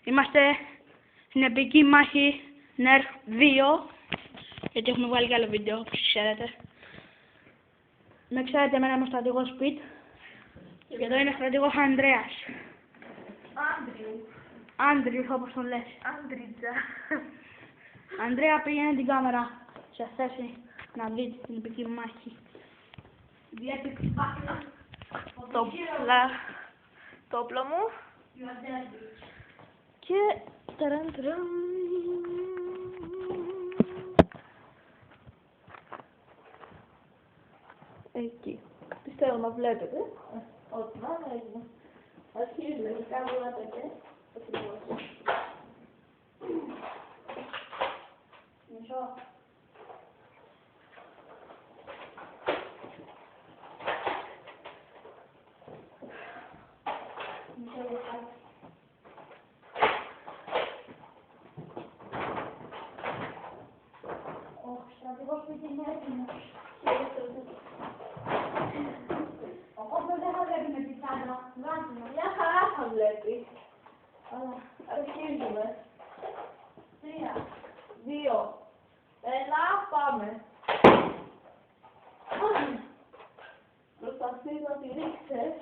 Είμαστε στην επική μάχη Nerf 2, γιατί έχουμε βγάλει και άλλο βίντεο, όπως ξέρετε. Με ξέρετε, εμένα είμαι ο στρατηγός Πιτ και εδώ είναι ο στρατηγός Ανδρέας. Άντριου, όπως τον λες. Άντριτζα. Ανδρέα, πήγαινε την κάμερα σε θέση να δείτε την επική μάχη. Το όπλο μου. Και ταραν. Εκεί. Πιστεύω να βλέπετε. Ό,τι να έγινε. Αρχίζουμε να κάνουμε τέτοια. Μισό. Ο στρατηγός Πιτ είναι έτοιμος. Ο κόμπος δεν θα βλέπει με τη τσάντα. Βγάζουμε. Μια χαρά θα βλέπει. Αλλά Αρχίζουμε. 3, 2. 1, πάμε. Προσπαθείς να τη ρίξεις.